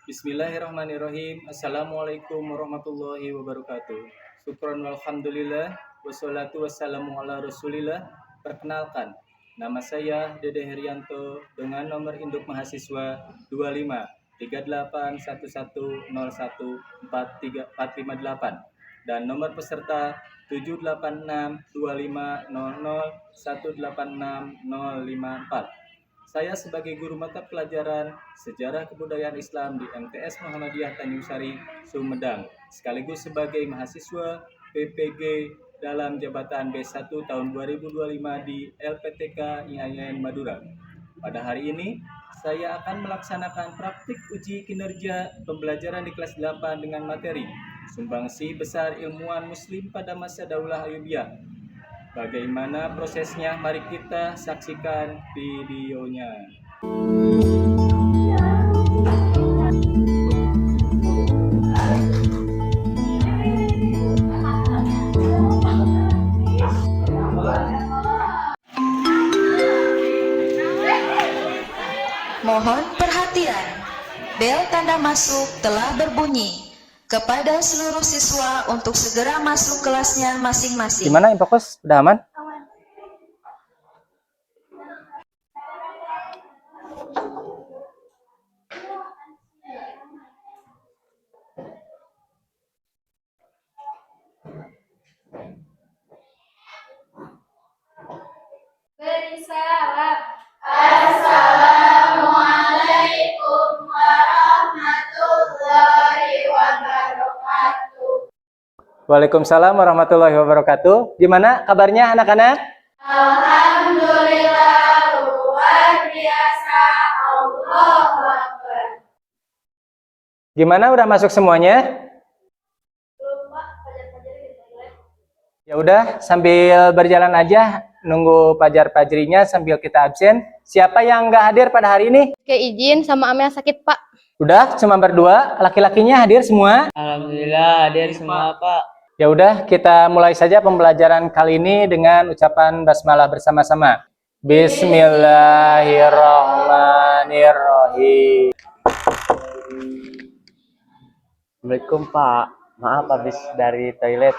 Bismillahirrahmanirrahim. Assalamualaikum warahmatullahi wabarakatuh. Syukron walhamdulillah. Wassalatu wassalamu ala rasulillah. Perkenalkan, nama saya Dede Herianto dengan nomor induk mahasiswa 25 3811014358 dan nomor peserta 7862500186054. Saya sebagai guru mata pelajaran Sejarah Kebudayaan Islam di MTS Muhammadiyah Tanjung Sari, Sumedang, sekaligus sebagai mahasiswa PPG dalam jabatan B1 tahun 2025 di LPTK IAIN Madura. Pada hari ini, saya akan melaksanakan praktik uji kinerja pembelajaran di kelas 8 dengan materi Sumbangsih Besar Ilmuwan Muslim pada Masa Daulah Ayyubiyah. Bagaimana prosesnya? Mari kita saksikan videonya. Mohon perhatian, bel tanda masuk telah berbunyi. Kepada seluruh siswa untuk segera masuk kelasnya masing-masing. Gimana Infokos? Udah aman? Beri salam. Assalamualaikum warahmatullahi wabarakatuh. Waalaikumsalam warahmatullahi wabarakatuh. Gimana kabarnya anak-anak? Alhamdulillah luar biasa. Allahu Akbar. Gimana udah masuk semuanya? Belum Pak, pelajar-pelajar gitu. Ya udah, sambil berjalan aja nunggu pajar-pajrinya sambil kita absen. Siapa yang nggak hadir pada hari ini? Oke, izin sama Amel sakit, Pak. Udah, cuma berdua. Laki-lakinya hadir semua? Alhamdulillah hadir semua Pak. Ya udah, kita mulai saja pembelajaran kali ini dengan ucapan basmalah bersama-sama. Bismillahirrahmanirrahim. Assalamualaikum Pak. Maaf habis dari toilet.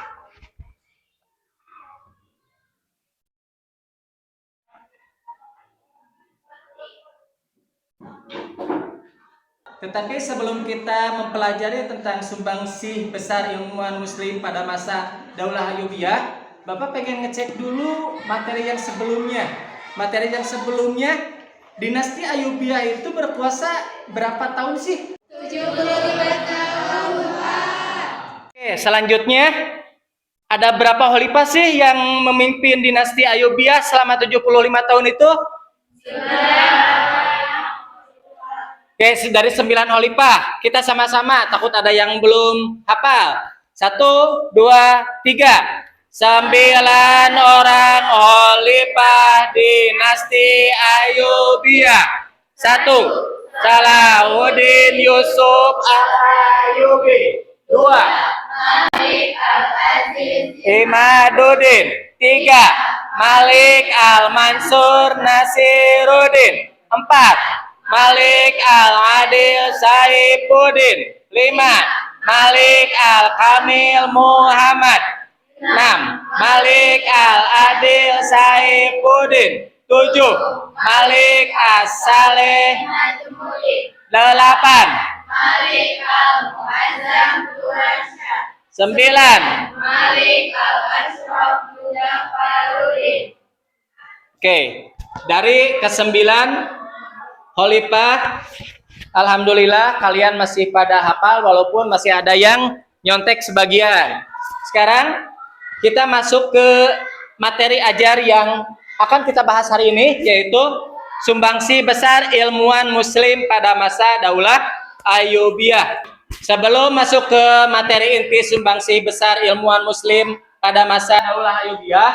Tetapi sebelum kita mempelajari tentang sumbangsih besar ilmuwan muslim pada masa Daulah Ayyubiyah, Bapak pengen ngecek dulu materi yang sebelumnya. Materi yang sebelumnya, dinasti Ayyubiyah itu berkuasa berapa tahun sih? 75 tahun Pak. Oke, selanjutnya ada berapa khalifah sih yang memimpin dinasti Ayyubiyah selama 75 tahun itu? Oke, dari 9 khalifah. Kita sama-sama, takut ada yang belum hafal. 1, 2, 3. 9 orang khalifah dinasti Ayyubiyah. 1. Salahuddin Yusuf Al-Ayyubi. 2. Malik Al-Aziz. Imaduddin. 3. Malik Al-Mansur Nasiruddin. 4. Malik Al-Adil Saifuddin. 5. Malik Al-Kamil Muhammad. 6. Malik Al-Adil Saifuddin. 7. Malik As-Saleh. 8. Malik Al-Muazzam Quraisy. 9. Malik Al-Ashraf Muzafarudin. Oke, dari ke-9 khalifah, alhamdulillah kalian masih pada hafal walaupun masih ada yang nyontek sebagian. Sekarang kita masuk ke materi ajar yang akan kita bahas hari ini, yaitu sumbangsih besar ilmuwan muslim pada masa Daulah Ayyubiyah. Sebelum masuk ke materi inti sumbangsih besar ilmuwan muslim pada masa Daulah Ayyubiyah,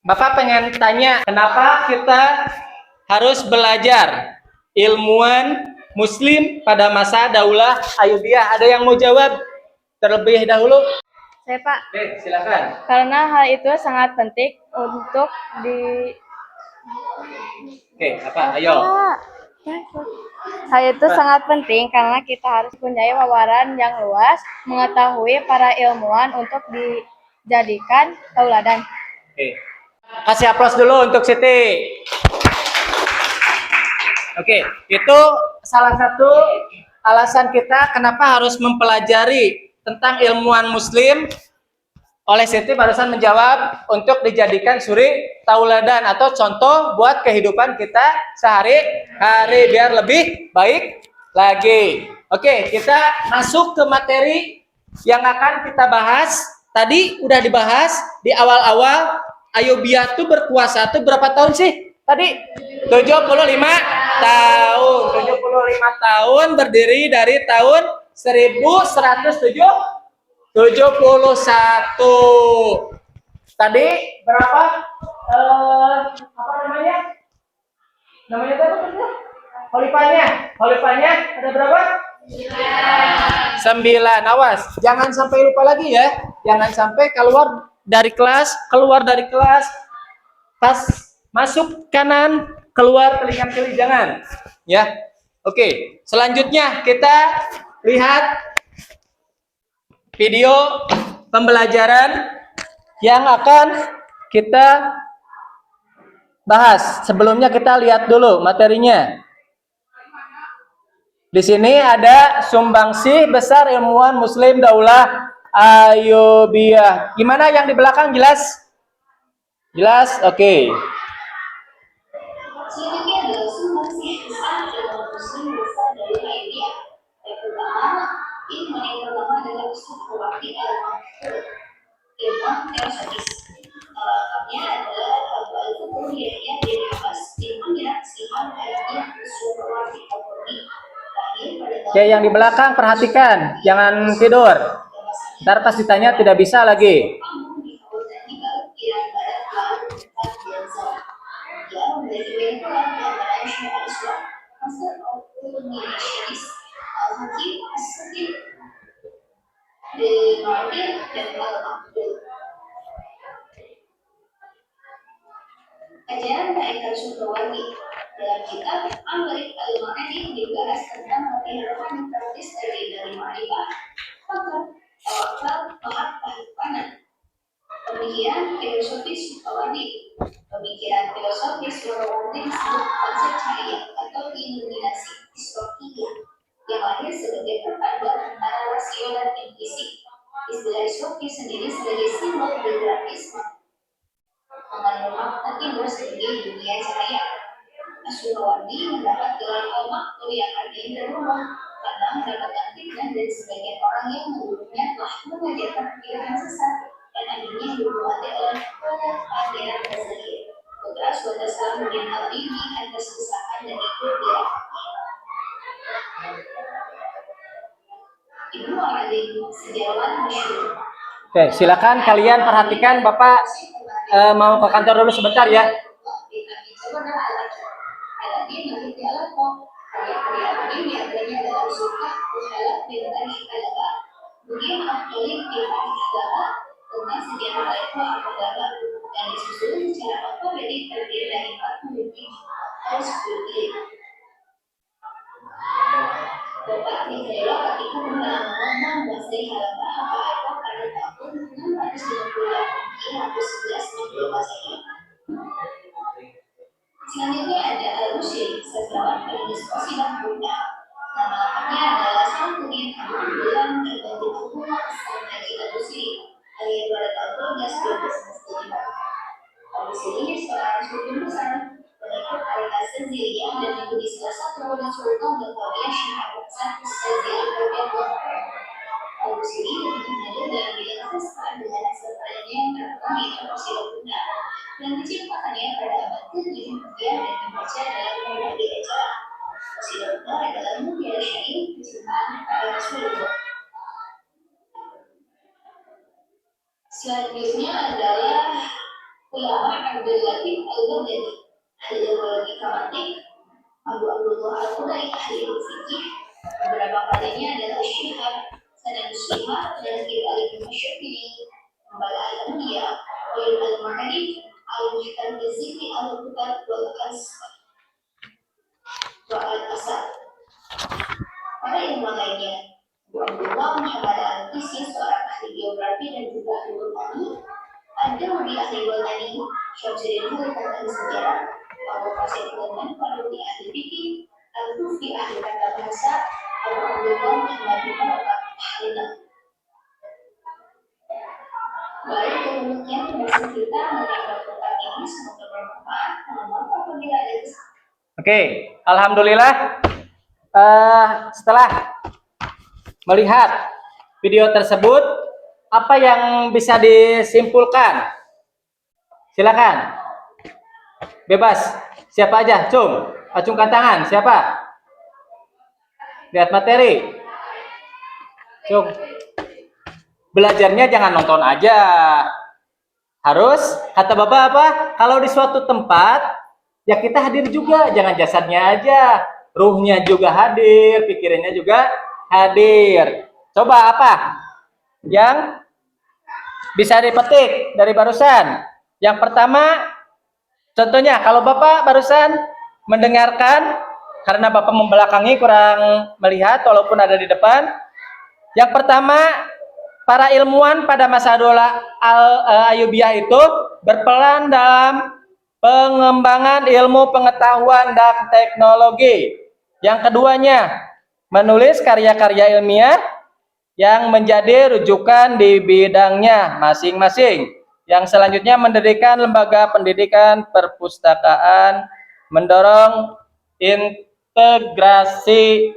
Bapak pengen tanya, kenapa kita harus belajar ilmuwan muslim pada masa Daulah Ayyubiyah? Ada yang mau jawab terlebih dahulu? Saya, Pak. Oke, silakan. Karena hal itu sangat penting untuk di Oke, apa? Ayo. Hal itu sangat penting karena kita harus punya wawasan yang luas, mengetahui para ilmuwan untuk dijadikan tauladan. Oke. Kasih aplaus dulu untuk Siti. Oke, itu salah satu alasan kita kenapa harus mempelajari tentang ilmuwan muslim. Oleh Siti barusan menjawab untuk dijadikan suri tauladan atau contoh buat kehidupan kita sehari-hari biar lebih baik lagi. Oke, kita masuk ke materi yang akan kita bahas. Tadi udah dibahas di awal-awal, Ayyubiyah itu berkuasa itu berapa tahun sih? Tadi 75 tahun. 75 tahun berdiri dari tahun 1171. Tadi berapa? Apa namanya? Namanya apa tadi? Khalifahnya ada berapa? 9. Awas, jangan sampai lupa lagi ya. Jangan sampai keluar dari kelas, pas masuk kanan, keluar telinga kiri, jangan. Ya. Oke, selanjutnya kita lihat video pembelajaran yang akan kita bahas. Sebelumnya kita lihat dulu materinya. Di sini ada sumbangsih besar ilmuwan muslim Daulah Ayyubiyah. Gimana yang di belakang jelas? Jelas? Oke. Selanjutnya adalah sumbangsih besar ilmuwan muslim besar dari Ayyubiyah. Yang pertama adalah Suhrawardi al-Mansur, ilmuwan teosofis. Lengkapnya adalah Abu Al-Futuh Yahya bin Abbas bin Amir Sihan Ayyubiyah Suhrawardi al-Qurni. Oke, yang di belakang perhatikan, jangan tidur. Ntar pas ditanya tidak bisa lagi. Ajaran Ta'ikat Suhrawardi dalam kitab Amrik al-Ma'ani dibahas tentang latihan rohani praktis dari ma'rifah, fakar, tawakal, mahabbah, panan. Pemikiran filosofis Suhrawardi. Pemikiran filosofis Suhrawardi disebut konsep cahaya atau iluminasi istropiyah yang lahir sebagai perpaduan antara rasio dan intuisi. Istilah istropiyah sendiri sebagai simbol geografis mengandung makna timur sebagai dunia cahaya. Suhrawardi mendapat gelar al-maktul yang artinya terumah karena mendapatkan fitnah dari sebagian orang yang menurutnya telah mengajarkan pikiran sesat dan akhirnya dibuat oleh Pangeran Ghazali putra Suwata Salahuddin al-Ayyubi atas desakan dan ikut dilakukan. Ibnu Arabi, sejarawan masyhur. Oke, silakan kalian perhatikan. Bapak mau ke kantor dulu sebentar ya. Tentang sejarah Al-Quran Al-Agama dan disusun secara alfabetik terdiri dari 40 harus berdiri. Bapak Mikhaila ketika mengulang bahasa Halabah apa-apa pada tahun 628 hingga 1160 Masehi. Selanjutnya ada Al-Bushiri, sastrawan penulis qasidah Bunda. Nama lengkapnya adalah Salahuddin Al-Bulan Al-Badil Al-Umar Al-Haji Al-Bushiri. Lahir pada tahun 1275. Al-Bushiri seorang sultan besar pengikut aliran Saziliyah dan menjadi salah satu wali sultan Batawiah Syekh Hasan Sazili radhiyallahu anhu. Al-Bushiri lebih mengajar dalam bidang sastra dengan hasil karyanya yang terkenal yaitu Qasidah Bunda dan diciptakannya pada abad ke-7 dan dibaca dalam berbagai acara. Qasidah Bunda adalah mutiara syair kecintaan kepada Rasulullah. Selanjutnya adalah ulama Abdul Latif Al-Baghdadi, ahli logika mantik, Abu Abdullah Al-Qudai, ahli fikih. Beberapa karyanya adalah Syihab, Sanad Muslimah, Manaqib Al-Masyafiri, Membala Al-Anbiya, Qaul Al-Ma'arif, Al-Muhtar Bizikri, Al-Qutab, Wal-Asar. para ilmuwan lainnya. Bu Abdullah Muhammad Al-Qisi, seorang ahli geografi dan juga ahli botani, Al-Jawdi ahli botani, Syamsuddin Halim ahli sejarah, Abu Qasim Sulaiman Farudi ahli fikih, Al-Kufi ahli tata bahasa, Abu Abdullah Muhammad Mubarak ahli nahwu. Baik, demikian pembahasan kita mengenai pertemuan ini, semoga bermanfaat. Mohon maaf apabila ada kesalahan. Oke, alhamdulillah. Setelah melihat video tersebut, apa yang bisa disimpulkan? Silakan. Bebas. Siapa aja? Acungkan tangan. Siapa? Lihat materi. Belajarnya jangan nonton aja. Harus, kata Bapak apa? Kalau di suatu tempat, ya kita hadir juga. Jangan jasadnya aja. Ruhnya juga hadir, pikirannya juga hadir. Coba apa yang bisa dipetik dari barusan? Yang pertama, contohnya kalau Bapak barusan mendengarkan, karena Bapak membelakangi kurang melihat walaupun ada di depan. Yang pertama, para ilmuwan pada masa Daulah Al-Ayyubiyah itu berperan dalam pengembangan ilmu pengetahuan dan teknologi. Yang keduanya, menulis karya-karya ilmiah yang menjadi rujukan di bidangnya masing-masing. Yang selanjutnya, mendirikan lembaga pendidikan perpustakaan, mendorong integrasi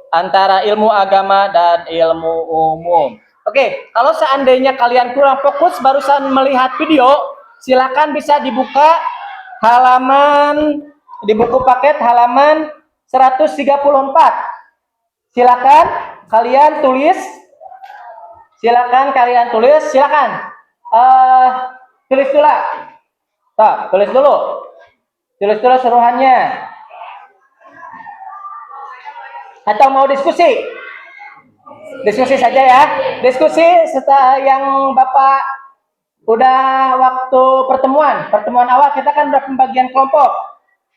antara ilmu agama dan ilmu umum. Oke, kalau seandainya kalian kurang fokus barusan melihat video, silakan bisa dibuka halaman di buku paket halaman 134. Silakan kalian tulis. Tulis dulu. Tulis dulu suruhannya. Atau mau diskusi? Diskusi saja ya. Diskusi setelah yang Bapak udah waktu pertemuan awal kita kan udah pembagian kelompok.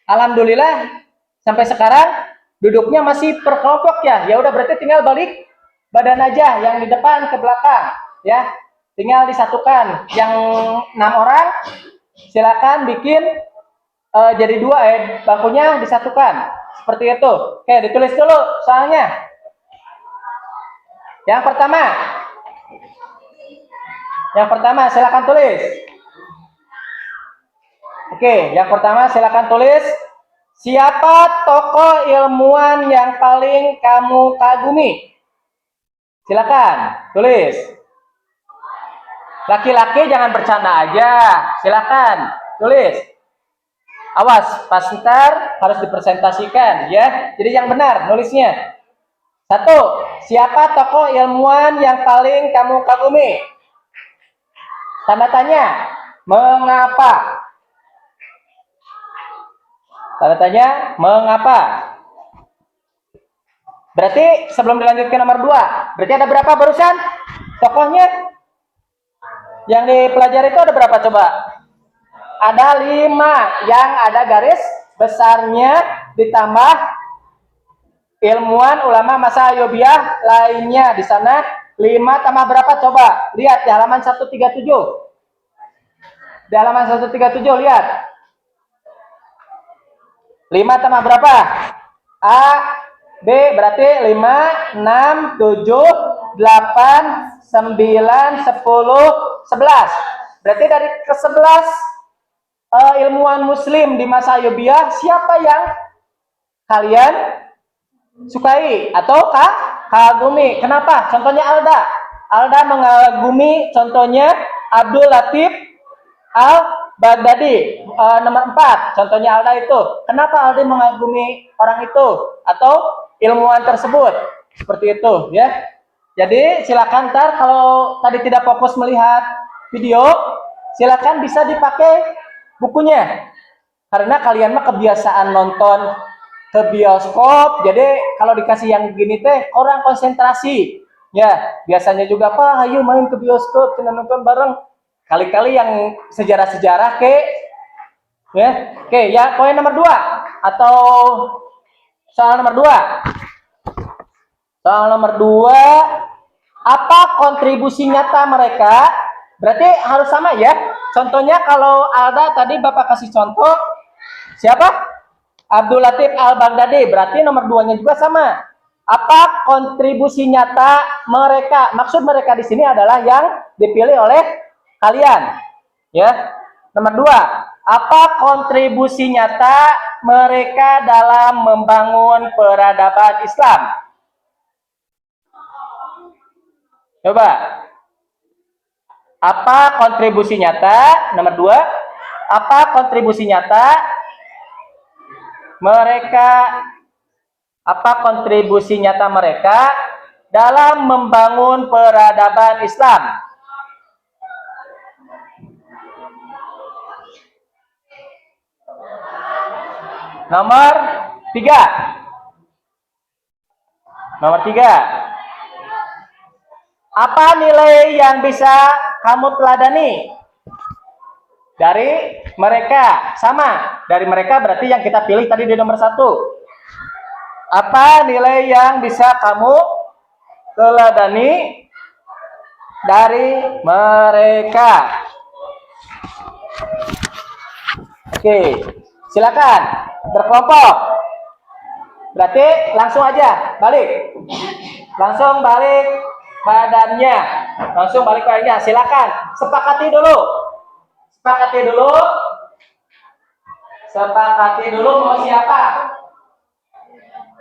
Alhamdulillah sampai sekarang duduknya masih per kelompok ya. Ya udah berarti tinggal balik badan aja yang di depan ke belakang ya. Tinggal disatukan. Yang 6 orang silakan bikin jadi 2 bangkunya disatukan. Seperti itu. Oke, ditulis dulu soalnya. Yang pertama silakan tulis. Oke, yang pertama silakan tulis. Siapa tokoh ilmuwan yang paling kamu kagumi? Silakan tulis. Laki-laki jangan bercanda aja. Silakan tulis. Awas, pas ntar harus dipresentasikan ya. Jadi yang benar nulisnya. 1. Siapa tokoh ilmuwan yang paling kamu kagumi? Tanda tanya. Mengapa? Tanda tanya. Mengapa? Berarti sebelum dilanjutkan nomor 2. Berarti ada berapa barusan? Tokohnya? Yang dipelajari itu ada berapa coba? Ada 5. Yang ada garis besarnya ditambah ilmuwan ulama masa Ayyubiyah lainnya di sana 5 tambah berapa coba? Lihat di halaman 137. Di halaman 137 lihat. 5 tambah berapa? A, B berarti 5, 6, 7, 8, 9, 10, 11. Berarti dari ke-11 ilmuwan muslim di masa Ayyubiyah siapa yang kalian sukai atau kagumi? Kenapa? Contohnya Alda mengagumi contohnya Abdul Latif Al-Baghdadi. Nomor 4 contohnya Alda itu. Kenapa Alda mengagumi orang itu atau ilmuwan tersebut? Seperti itu ya. Jadi silakan ntar kalau tadi tidak fokus melihat video, silakan bisa dipakai bukunya. Karena kalian mah kebiasaan nonton ke bioskop, jadi kalau dikasih yang gini teh orang konsentrasi ya. Biasanya juga Pak ayo main ke bioskop kita nonton bareng, kali-kali yang sejarah-sejarah ya. Oke ya, poin nomor 2 atau soal nomor 2 Soal nomor 2, apa kontribusi nyata mereka? Berarti harus sama ya. Contohnya kalau Alda tadi Bapak kasih contoh siapa? Abdul Latif Al-Baghdadi. Berarti nomor 2-nya juga sama. Apa kontribusi nyata mereka? Maksud mereka di sini adalah yang dipilih oleh kalian. Ya. Nomor 2, apa kontribusi nyata mereka dalam membangun peradaban Islam? Coba. Apa kontribusi nyata? Nomor 2, apa kontribusi nyata mereka dalam membangun peradaban Islam? Nomor 3. Apa nilai yang bisa kamu teladani dari mereka? Sama, dari mereka berarti yang kita pilih tadi di nomor 1. Apa nilai yang bisa kamu teladani dari mereka? Oke, silakan berkelompok. Berarti langsung aja balik. Langsung balik badannya. Silakan sepakati dulu. Sepakati dulu mau siapa?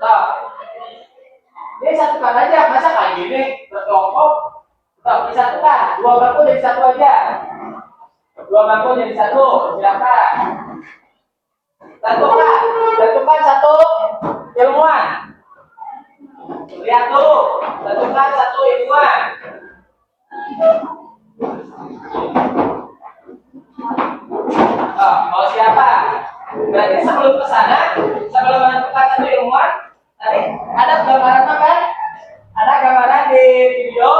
Tuh. Ini satukan aja, masa kayak gini berkelompok? Tuh, disatukan. 2 bangku jadi 1 aja. 2 bangku jadi 1. Silakan. Tentukan 1 ilmuwan. Lihat dulu, tentukan 1 ilmuwan. Oh, mau siapa? Berarti sebelum menentukan 1 ilmuwan, tadi ada gambaran apa kan? Ada gambaran di video.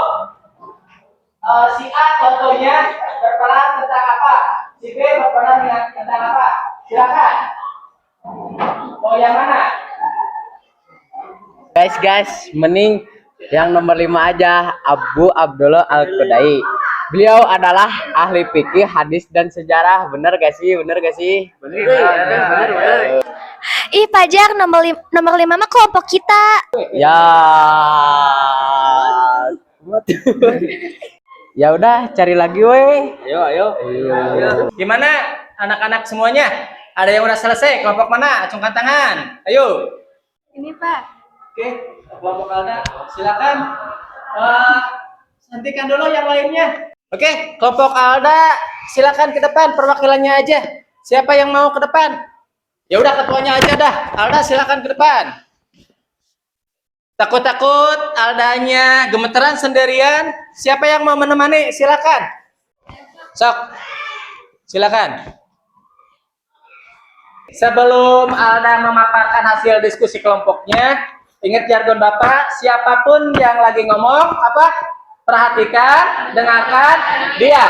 Si A contohnya berperan tentang apa? Si B berperan tentang apa? Silakan. Mau yang mana? Guys, mending yang nomor 5 aja, Abu Abdullah Al-Qudai. Beliau adalah ahli fikih, hadis dan sejarah. Bener gak sih? Bener. Ih, Pajar, nomor 5 mah kelompok kita. Ya. Ya udah, cari lagi weh. Ayo. Gimana anak-anak semuanya? Ada yang udah selesai? Kelompok mana? Acungkan tangan. Ayo. Ini Pak. Oke, kelompok Alda, silakan. Hentikan dulu yang lainnya. Oke, kelompok Alda, silakan ke depan perwakilannya aja. Siapa yang mau ke depan? Ya udah ketuanya aja dah. Alda silakan ke depan. Takut-takut Aldanya gemeteran sendirian. Siapa yang mau menemani? Silakan. Sok. Silakan. Sebelum Alda memaparkan hasil diskusi kelompoknya, ingat jargon Bapak, siapapun yang lagi ngomong, perhatikan, dengarkan, diam.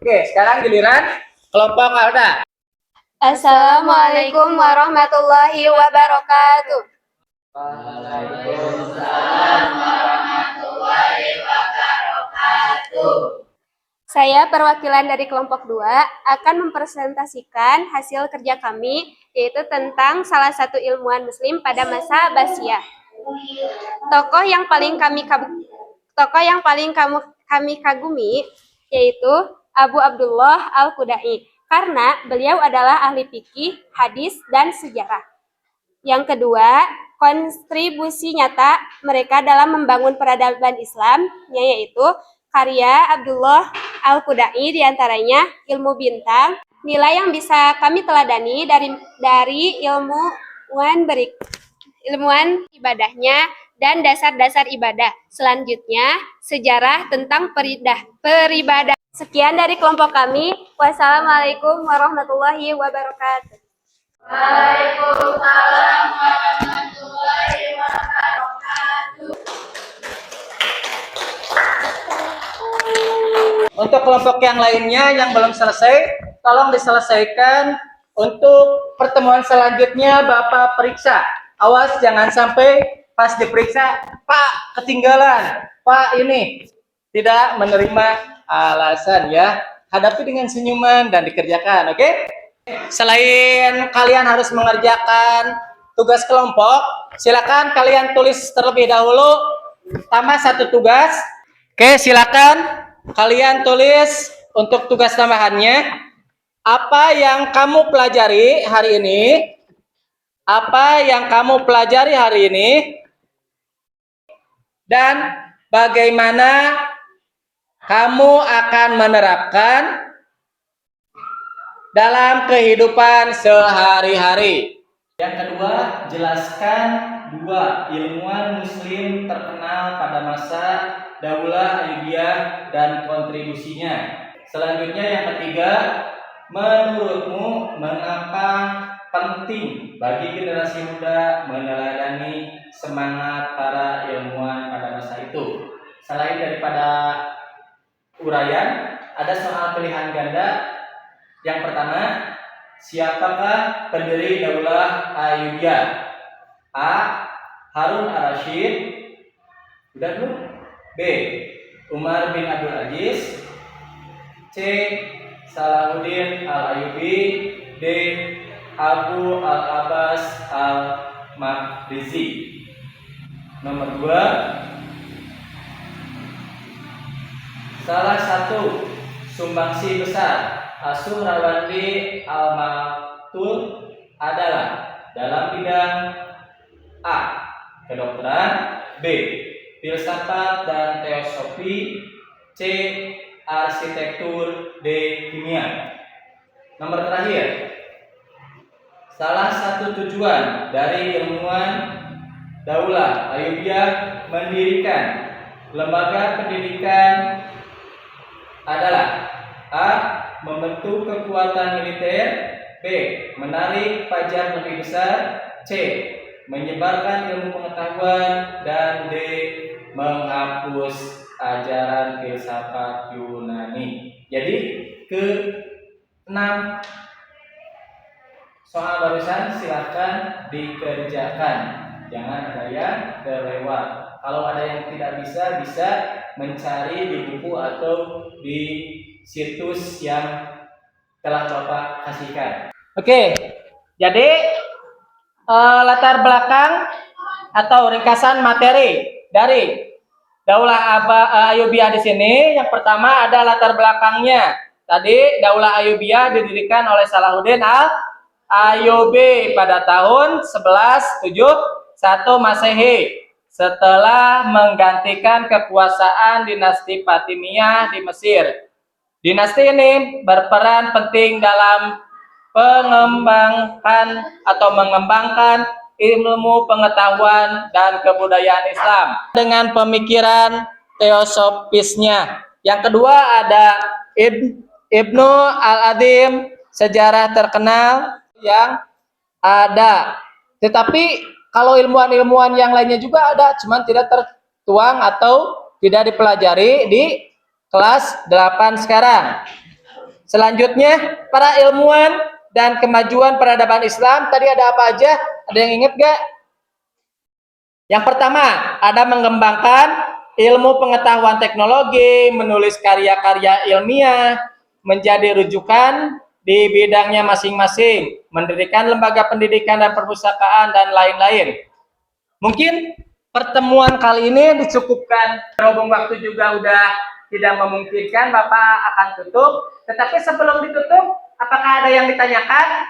Oke, sekarang giliran kelompok Alda. Assalamualaikum warahmatullahi wabarakatuh. Saya perwakilan dari kelompok 2 akan mempresentasikan hasil kerja kami, yaitu tentang salah satu ilmuwan muslim pada masa Abbasiyah. Tokoh yang paling kami kagumi yaitu Abu Abdullah Al-Qudai, karena beliau adalah ahli fikih, hadis, dan sejarah. Yang kedua, kontribusi nyata mereka dalam membangun peradaban Islam, yaitu karya Abdullah Al-Qudai, diantaranya ilmu bintang. Nilai yang bisa kami teladani dari ilmuwan ibadahnya dan dasar-dasar ibadah. Selanjutnya, sejarah tentang peribadahan. Sekian dari kelompok kami. Wassalamualaikum warahmatullahi wabarakatuh. Waalaikumsalam warahmatullahi wabarakatuh. Untuk kelompok yang lainnya yang belum selesai, tolong diselesaikan. Untuk pertemuan selanjutnya Bapak periksa. Awas jangan sampai pas diperiksa, Pak ketinggalan, Pak ini tidak menerima alasan ya. Hadapi dengan senyuman dan dikerjakan, oke? Selain kalian harus mengerjakan tugas kelompok, silakan kalian tulis terlebih dahulu tambah satu tugas. Oke, silakan kalian tulis untuk tugas tambahannya apa yang kamu pelajari hari ini. Apa yang kamu pelajari hari ini dan bagaimana kamu akan menerapkan dalam kehidupan sehari-hari. Yang kedua, jelaskan dua ilmuwan muslim terkenal pada masa Daulah Ayyubiyah dan kontribusinya. Selanjutnya yang ketiga, menurutmu mengapa penting bagi generasi muda meneladani semangat para ilmuwan pada masa itu? Selain daripada uraian, ada soal pilihan ganda. Yang pertama, siapakah pendiri Daulah Ayyubiyah? A. Harun al-Rashid. Udah belum? B. Umar bin Abdul Aziz. C. Salahuddin al-Ayyubi. D. Abu al-Abbas al-Maqrizi. Nomor 2, salah satu sumbangsi besar As-Suhrawardi al-Maktul adalah dalam bidang A. kedokteran, B. filsafat dan teosofi, C. arsitektur, D. kimia. Nomor terakhir, salah satu tujuan dari ilmuwan Daulah Ayyubiyah mendirikan lembaga pendidikan adalah A. membentuk kekuatan militer, B. menarik pajak lebih besar, C. menyebarkan ilmu pengetahuan, dan D. menghapus ajaran filsafat Yunani. Jadi ke-6 soal barusan silahkan dikerjakan, jangan ada yang terlewat. Kalau ada yang tidak bisa mencari di buku atau di situs yang telah Bapak kasihkan. Oke, jadi latar belakang atau ringkasan materi dari Daulah Ayyubiyah di sini. Yang pertama ada latar belakangnya. Tadi Daulah Ayyubiyah didirikan oleh Salahuddin al-Ayyubi pada tahun 1171 Masehi setelah menggantikan kekuasaan dinasti Fatimiyah di Mesir. Dinasti ini berperan penting dalam mengembangkan ilmu pengetahuan dan kebudayaan Islam dengan pemikiran teosofisnya. Yang kedua ada Ibnu al-Adim, sejarah terkenal yang ada. Tetapi kalau ilmuwan-ilmuwan yang lainnya juga ada, cuman tidak tertuang atau tidak dipelajari di kelas 8 sekarang. Selanjutnya, para ilmuwan dan kemajuan peradaban Islam. Tadi ada apa aja? Ada yang ingat gak? Yang pertama, ada mengembangkan ilmu pengetahuan teknologi, menulis karya-karya ilmiah, menjadi rujukan di bidangnya masing-masing, mendirikan lembaga pendidikan dan perpustakaan, dan lain-lain. Mungkin pertemuan kali ini dicukupkan. Berhubung waktu juga udah tidak memungkinkan, Bapak akan tutup. Tetapi sebelum ditutup, apakah ada yang ditanyakan?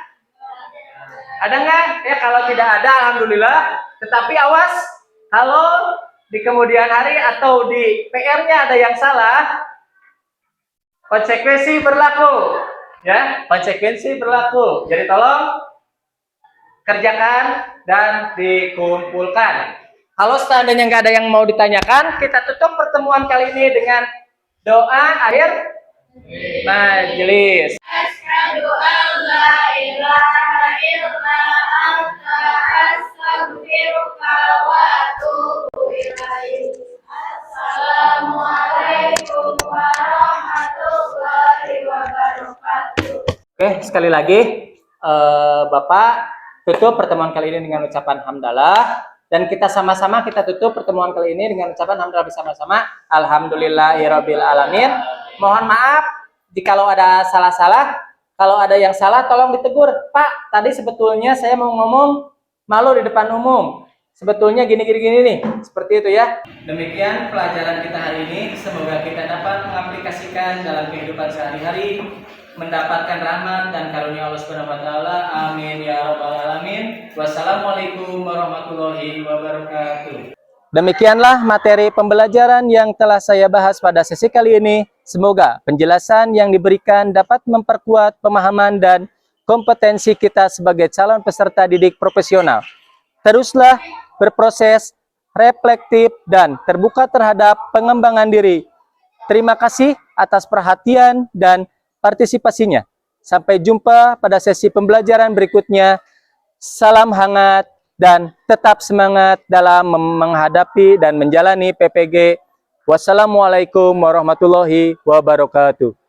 Ada nggak? Ya kalau tidak ada, alhamdulillah. Tetapi awas, kalau di kemudian hari atau di PR-nya ada yang salah, konsekuensi berlaku. Ya, konsekuensi berlaku. Jadi tolong kerjakan dan dikumpulkan. Kalau seandainya nggak ada yang mau ditanyakan, kita tutup pertemuan kali ini dengan doa akhir majelis. Asyhadu an la ilaha illa anta astaghfiruka wa atubu ilaik. Assalamualaikum warahmatullahi wabarakatuh. Oke, sekali lagi Bapak tutup pertemuan kali ini dengan ucapan hamdalah. Dan kita sama-sama kita tutup pertemuan kali ini dengan ucapan hamdalah bersama-sama. Alhamdulillahirabbil alamin. Mohon maaf jikalau ada salah-salah. Kalau ada yang salah tolong ditegur. Pak, tadi sebetulnya saya mau ngomong malu di depan umum. Sebetulnya gini-gini nih. Seperti itu ya. Demikian pelajaran kita hari ini. Semoga kita dapat mengaplikasikan dalam kehidupan sehari-hari, mendapatkan rahmat dan karunia Allah Subhanahu wa taala. Amin ya rabbal alamin. Wassalamualaikum warahmatullahi wabarakatuh. Demikianlah materi pembelajaran yang telah saya bahas pada sesi kali ini. Semoga penjelasan yang diberikan dapat memperkuat pemahaman dan kompetensi kita sebagai calon peserta didik profesional. Teruslah berproses, reflektif, dan terbuka terhadap pengembangan diri. Terima kasih atas perhatian dan partisipasinya. Sampai jumpa pada sesi pembelajaran berikutnya. Salam hangat dan tetap semangat dalam menghadapi dan menjalani PPG. Wassalamualaikum warahmatullahi wabarakatuh.